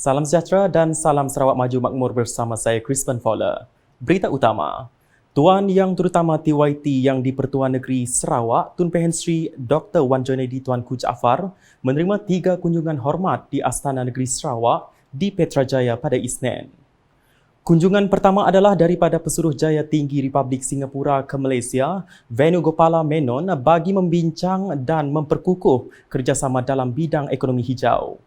Salam sejahtera dan salam Sarawak Maju Makmur bersama saya Crispin Fowler. Berita utama. Tuan Yang Terutama TYT yang di-Pertuan Negeri Sarawak, Tun Pehen Sri Dr. Wan Junaidi Tuanku Jaafar menerima 3 kunjungan hormat di Astana Negeri Sarawak di Petrajaya pada Isnin. Kunjungan pertama adalah daripada Pesuruhjaya Tinggi Republik Singapura ke Malaysia, Venugopala Menon bagi membincang dan memperkukuh kerjasama dalam bidang ekonomi hijau.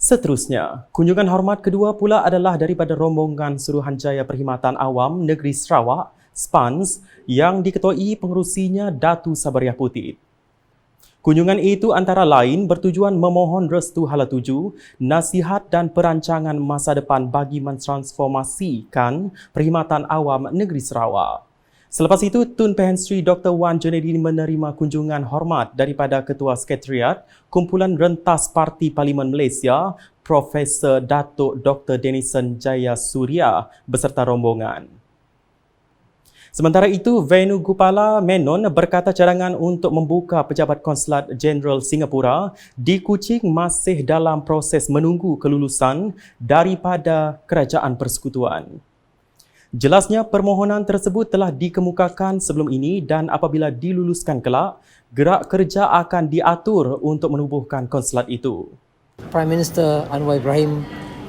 Seterusnya, kunjungan hormat kedua pula adalah daripada rombongan Suruhanjaya Perkhidmatan Awam Negeri Sarawak, SPANS, yang diketuai pengerusinya Datu Sabariah Putih. Kunjungan itu antara lain bertujuan memohon restu hala tuju, nasihat dan perancangan masa depan bagi mentransformasikan Perkhidmatan Awam Negeri Sarawak. Selepas itu, Tun Pehen Sri Dr. Wan Junaidi menerima kunjungan hormat daripada Ketua Sekretariat Kumpulan Rentas Parti Parlimen Malaysia, Profesor Datuk Dr. Denison Jaya Surya beserta rombongan. Sementara itu, Venugopala Menon berkata cadangan untuk membuka Pejabat Konsulat Jeneral Singapura di Kuching masih dalam proses menunggu kelulusan daripada Kerajaan Persekutuan. Jelasnya permohonan tersebut telah dikemukakan sebelum ini dan apabila diluluskan kelak, gerak kerja akan diatur untuk menubuhkan konsulat itu. Prime Minister Anwar Ibrahim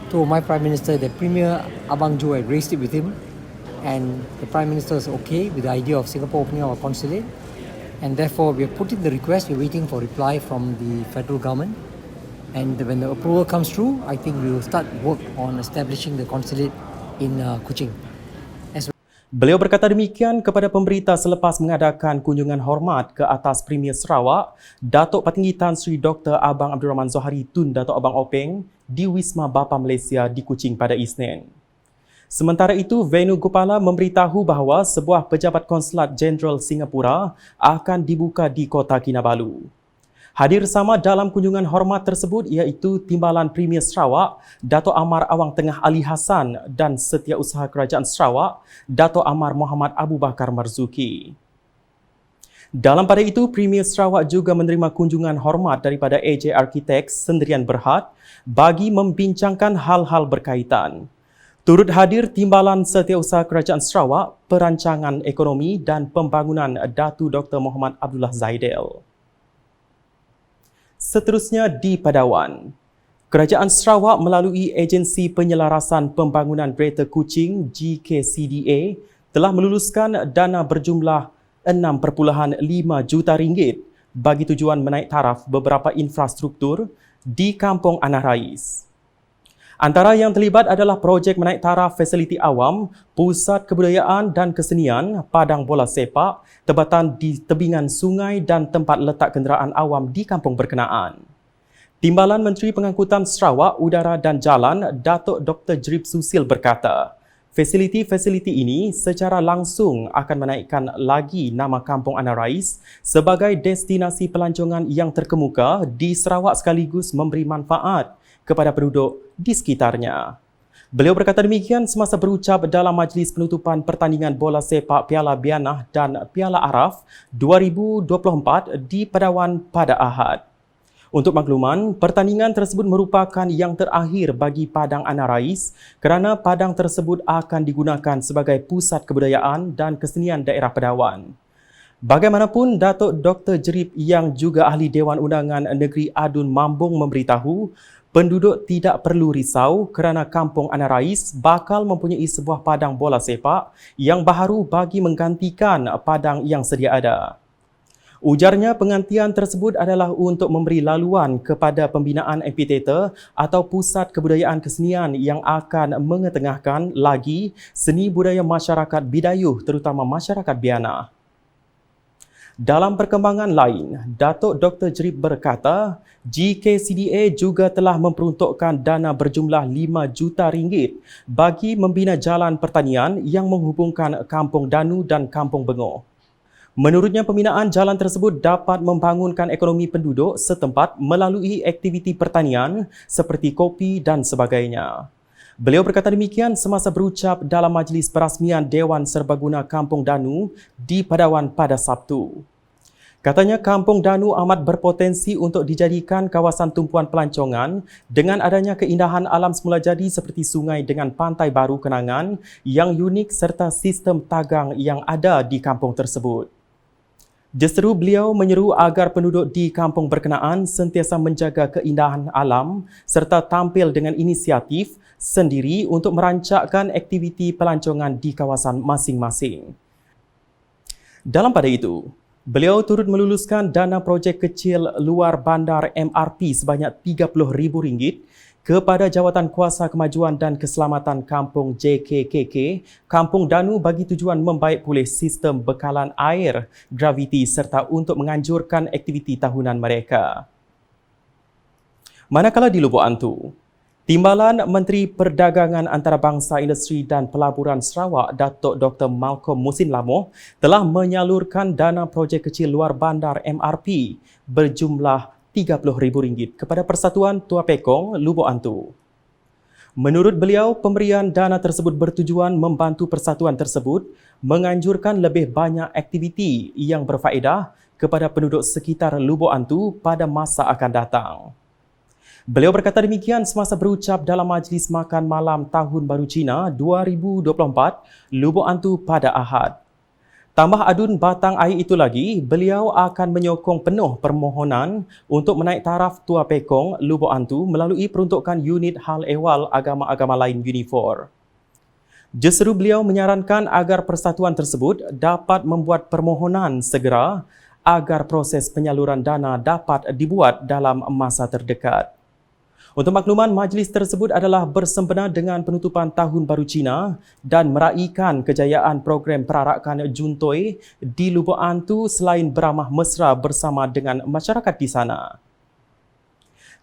told my Prime Minister that Premier Abang Jo had raised it with him, and the Prime Minister is okay with the idea of Singapore opening our consulate, and therefore we are putting the request. We're waiting for reply from the federal government, and when the approval comes through, I think we will start work on establishing the consulate in Kuching. Beliau berkata demikian kepada pemberita selepas mengadakan kunjungan hormat ke atas Premier Sarawak, Datuk Patinggi Tan Sri Dr. Abang Abdul Rahman Zohari Tun Datuk Abang Openg di Wisma Bapa Malaysia di Kuching pada Isnin. Sementara itu, Venugopala memberitahu bahawa sebuah pejabat konsulat Jeneral Singapura akan dibuka di Kota Kinabalu. Hadir sama dalam kunjungan hormat tersebut iaitu Timbalan Premier Sarawak, Dato' Amar Awang Tengah Ali Hassan dan Setiausaha Kerajaan Sarawak, Dato' Amar Muhammad Abu Bakar Marzuki. Dalam pada itu, Premier Sarawak juga menerima kunjungan hormat daripada AJ Architects Sendirian Berhad bagi membincangkan hal-hal berkaitan. Turut hadir Timbalan Setiausaha Kerajaan Sarawak, Perancangan Ekonomi dan Pembangunan Datu Dr. Muhammad Abdullah Zaidel. Seterusnya di Padawan, Kerajaan Sarawak melalui Agensi Penyelarasan Pembangunan Greater Kuching GKCDA telah meluluskan dana berjumlah 6.5 juta ringgit bagi tujuan menaik taraf beberapa infrastruktur di Kampung Anah Rais. Antara yang terlibat adalah projek menaik taraf fasiliti awam, pusat kebudayaan dan kesenian, padang bola sepak, tempatan di tebingan sungai dan tempat letak kenderaan awam di kampung berkenaan. Timbalan Menteri Pengangkutan Sarawak, Udara dan Jalan, Datuk Dr. Jerib Susil berkata, fasiliti-fasiliti ini secara langsung akan menaikkan lagi nama Kampung Anah Rais sebagai destinasi pelancongan yang terkemuka di Sarawak sekaligus memberi manfaat kepada penduduk di sekitarnya. Beliau berkata demikian semasa berucap dalam majlis penutupan pertandingan bola sepak Piala Bianah dan Piala Araf 2024 di Padawan pada Ahad. Untuk makluman, pertandingan tersebut merupakan yang terakhir bagi Padang Anah Rais kerana padang tersebut akan digunakan sebagai pusat kebudayaan dan kesenian daerah Padawan. Bagaimanapun, Datuk Dr. Jerib yang juga ahli Dewan Undangan Negeri Adun Mambung memberitahu penduduk tidak perlu risau kerana Kampung Anah Rais bakal mempunyai sebuah padang bola sepak yang baharu bagi menggantikan padang yang sedia ada. Ujarnya pengantian tersebut adalah untuk memberi laluan kepada pembinaan amphitheater atau pusat kebudayaan kesenian yang akan mengetengahkan lagi seni budaya masyarakat Bidayuh terutama masyarakat Bianah. Dalam perkembangan lain, Datuk Dr. Jerib berkata, GKCDA juga telah memperuntukkan dana berjumlah 5 juta ringgit bagi membina jalan pertanian yang menghubungkan Kampung Danu dan Kampung Bengoh. Menurutnya, pembinaan jalan tersebut dapat membangunkan ekonomi penduduk setempat melalui aktiviti pertanian seperti kopi dan sebagainya. Beliau berkata demikian semasa berucap dalam majlis perasmian Dewan Serbaguna Kampung Danu di Padawan pada Sabtu. Katanya Kampung Danu amat berpotensi untuk dijadikan kawasan tumpuan pelancongan dengan adanya keindahan alam semula jadi seperti sungai dengan pantai baru kenangan yang unik serta sistem tagang yang ada di kampung tersebut. Justeru beliau menyeru agar penduduk di kampung berkenaan sentiasa menjaga keindahan alam serta tampil dengan inisiatif sendiri untuk merancangkan aktiviti pelancongan di kawasan masing-masing. Dalam pada itu, beliau turut meluluskan dana projek kecil luar bandar MRP sebanyak RM30,000 kepada Jawatan Kuasa Kemajuan dan Keselamatan Kampung JKKK, Kampung Danu bagi tujuan membaik pulih sistem bekalan air, graviti serta untuk menganjurkan aktiviti tahunan mereka. Manakala di Lubuk Antu, Timbalan Menteri Perdagangan Antarabangsa Industri dan Pelaburan Sarawak, Datuk Dr. Malcolm Musin Lamoh telah menyalurkan dana projek kecil luar bandar MRP berjumlah RM30,000 kepada Persatuan Tua Pekong, Lubuk Antu. Menurut beliau, pemberian dana tersebut bertujuan membantu persatuan tersebut menganjurkan lebih banyak aktiviti yang berfaedah kepada penduduk sekitar Lubuk Antu pada masa akan datang. Beliau berkata demikian semasa berucap dalam Majlis Makan Malam Tahun Baru Cina 2024, Lubuk Antu pada Ahad. Tambah adun batang air itu lagi, beliau akan menyokong penuh permohonan untuk menaik taraf Tua Pekong, Lubuk Antu melalui peruntukan unit hal ehwal agama-agama lain Unifor. Justeru beliau menyarankan agar persatuan tersebut dapat membuat permohonan segera agar proses penyaluran dana dapat dibuat dalam masa terdekat. Untuk makluman, majlis tersebut adalah bersempena dengan penutupan Tahun Baru Cina dan meraikan kejayaan program perarakan Juntoi di Lubuk Antu selain beramah mesra bersama dengan masyarakat di sana.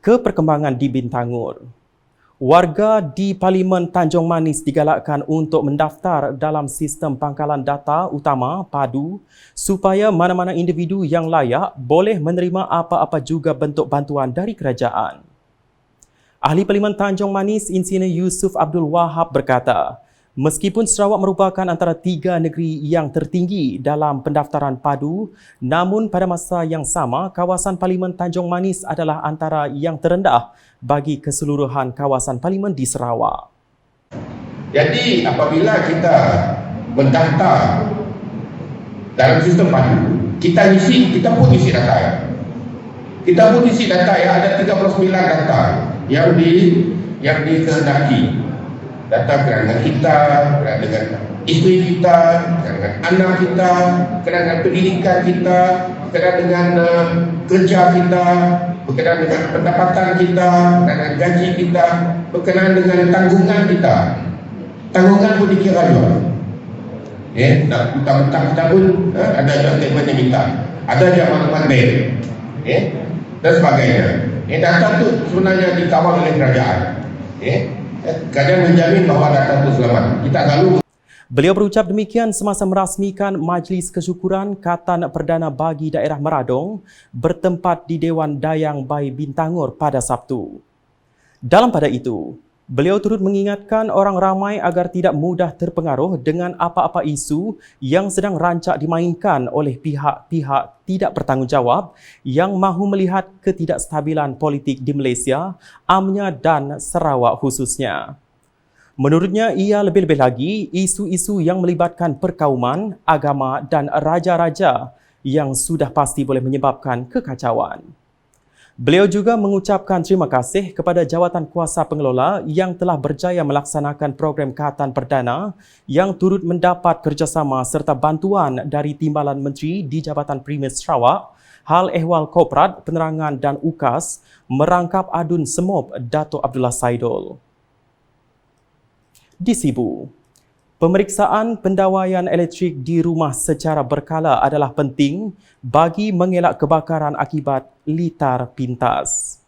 Keperkembangan di Bintangur. Warga di Parlimen Tanjung Manis digalakkan untuk mendaftar dalam sistem pangkalan data utama PADU supaya mana-mana individu yang layak boleh menerima apa-apa juga bentuk bantuan dari kerajaan. Ahli Parlimen Tanjung Manis Insinyur Yusuf Abdul Wahab berkata, meskipun Sarawak merupakan antara 3 negeri yang tertinggi dalam pendaftaran PADU, namun pada masa yang sama, kawasan Parlimen Tanjung Manis adalah antara yang terendah bagi keseluruhan kawasan Parlimen di Sarawak. Jadi apabila kita mendaftar dalam sistem PADU, kita pun isi data ya. Kita pun isi data ya, ada 39 data yang dikehendaki. Data kerana kita, kerana dengan isteri kita, kerana dengan anak kita, kerana dengan pendidikan kita, kerana dengan kerja kita, berkenaan dengan pendapatan kita, kerana dengan gaji kita, berkenaan dengan tanggungan kita. Tanggungan pun dikira juga. Hutang-hutang kita pun ada statement yang minta. Ada yang maklumat bank. Dan sebagainya. Data itu sebenarnya dikawal oleh kerajaan. Kerajaan menjamin bahawa data itu selamat. Kita selalu. Beliau berucap demikian semasa merasmikan Majlis Kesyukuran Katan Perdana bagi Daerah Meradong bertempat di Dewan Dayang Bai Bintangur pada Sabtu. Dalam pada itu, beliau turut mengingatkan orang ramai agar tidak mudah terpengaruh dengan apa-apa isu yang sedang rancak dimainkan oleh pihak-pihak tidak bertanggungjawab yang mahu melihat ketidakstabilan politik di Malaysia, amnya dan Sarawak khususnya. Menurutnya, ia lebih-lebih lagi isu-isu yang melibatkan perkauman, agama dan raja-raja yang sudah pasti boleh menyebabkan kekacauan. Beliau juga mengucapkan terima kasih kepada Jawatan Kuasa Pengelola yang telah berjaya melaksanakan program Katan Perdana yang turut mendapat kerjasama serta bantuan dari Timbalan Menteri di Jabatan Premier Sarawak, Hal Ehwal Korporat, Penerangan dan UKAS merangkap adun semop Datuk Abdullah Saidul. Di Sibu, pemeriksaan pendawaian elektrik di rumah secara berkala adalah penting bagi mengelak kebakaran akibat litar pintas.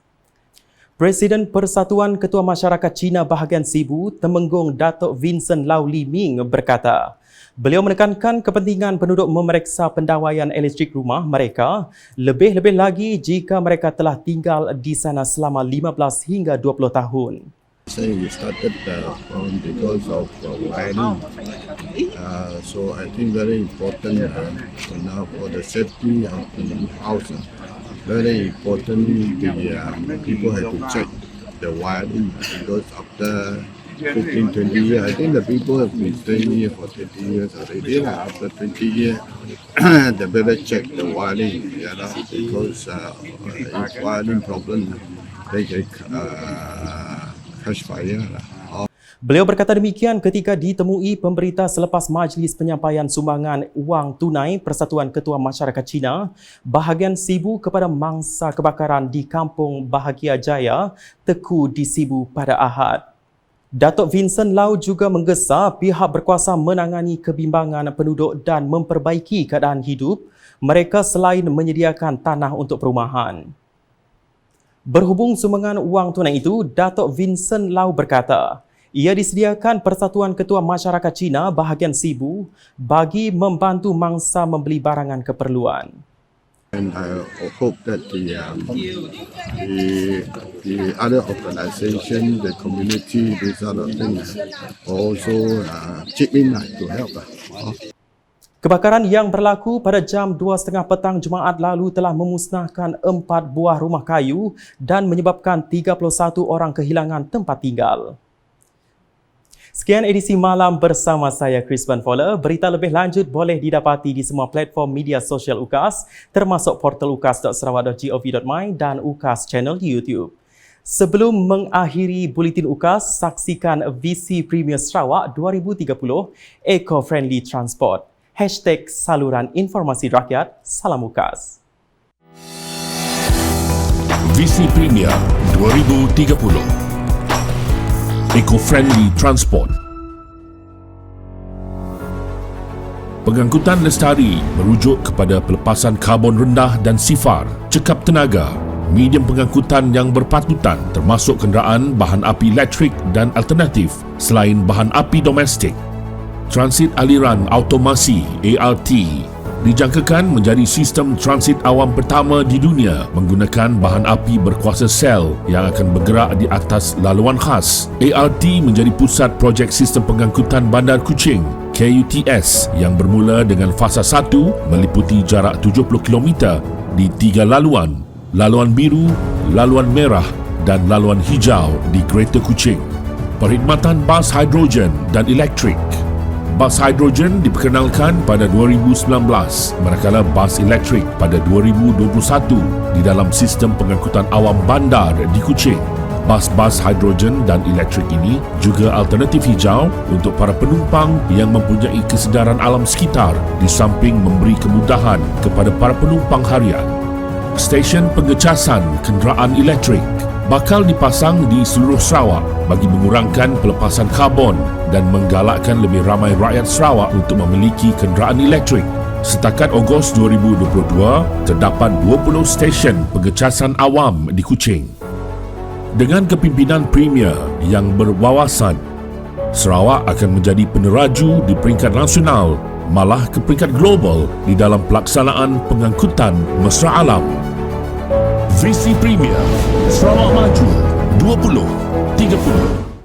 Presiden Persatuan Ketua Masyarakat Cina bahagian Sibu, Temenggung Datuk Vincent Lau Li Ming berkata, beliau menekankan kepentingan penduduk memeriksa pendawaian elektrik rumah mereka, lebih-lebih lagi jika mereka telah tinggal di sana selama 15 hingga 20 tahun. Say we started because of wiring. So I think very important now for the safety of the house. Very important the people have to check the wiring because after 15-20 years, I think the people have been staying here for 20 years already. After 20 years, they better check the wiring, because if wiring problem, they can catch fire. Beliau berkata demikian ketika ditemui pemberita selepas majlis penyampaian sumbangan wang tunai Persatuan Ketua Masyarakat Cina bahagian Sibu kepada mangsa kebakaran di Kampung Bahagia Jaya, Teku di Sibu pada Ahad. Datuk Vincent Lau juga menggesa pihak berkuasa menangani kebimbangan penduduk dan memperbaiki keadaan hidup mereka selain menyediakan tanah untuk perumahan. Berhubung sumbangan wang tunai itu, Datuk Vincent Lau berkata, ia disediakan Persatuan Ketua Masyarakat Cina bahagian Sibu bagi membantu mangsa membeli barangan keperluan. And I hope that the other organisation, the community, these other things also chip in to help. Kebakaran yang berlaku pada jam 2.30 petang Jumaat lalu telah memusnahkan 4 buah rumah kayu dan menyebabkan 31 orang kehilangan tempat tinggal. Sekian edisi malam bersama saya Chris Van Voller. Berita lebih lanjut boleh didapati di semua platform media sosial UKAS termasuk portal ukas.sarawak.gov.my dan UKAS channel di YouTube. Sebelum mengakhiri buletin UKAS, saksikan VC Premier Sarawak 2030 Eco-Friendly Transport. #Saluran Informasi Rakyat. Salam UKAS. VC Premier 2030 Eco-Friendly Transport. Pengangkutan lestari merujuk kepada pelepasan karbon rendah dan sifar, cekap tenaga, medium pengangkutan yang berpatutan termasuk kenderaan bahan api elektrik dan alternatif selain bahan api domestik. Transit aliran automasi ART dijangkakan menjadi sistem transit awam pertama di dunia menggunakan bahan api berkuasa sel yang akan bergerak di atas laluan khas. ART menjadi pusat projek sistem pengangkutan Bandar Kuching KUTS yang bermula dengan fasa 1 meliputi jarak 70 km di 3 laluan, laluan biru, laluan merah dan laluan hijau di Greater Kuching. Perkhidmatan bas hidrogen dan elektrik. Bas hidrogen diperkenalkan pada 2019 manakala bas elektrik pada 2021 di dalam sistem pengangkutan awam bandar di Kuching. Bas-bas hidrogen dan elektrik ini juga alternatif hijau untuk para penumpang yang mempunyai kesedaran alam sekitar di samping memberi kemudahan kepada para penumpang harian. Stesen pengecasan kenderaan elektrik bakal dipasang di seluruh Sarawak bagi mengurangkan pelepasan karbon dan menggalakkan lebih ramai rakyat Sarawak untuk memiliki kenderaan elektrik. Setakat Ogos 2022, terdapat 20 stesen pengecasan awam di Kuching. Dengan kepimpinan Premier yang berwawasan, Sarawak akan menjadi peneraju di peringkat nasional, malah ke peringkat global di dalam pelaksanaan pengangkutan mesra alam. VC Premier Sarawak Maju 2030.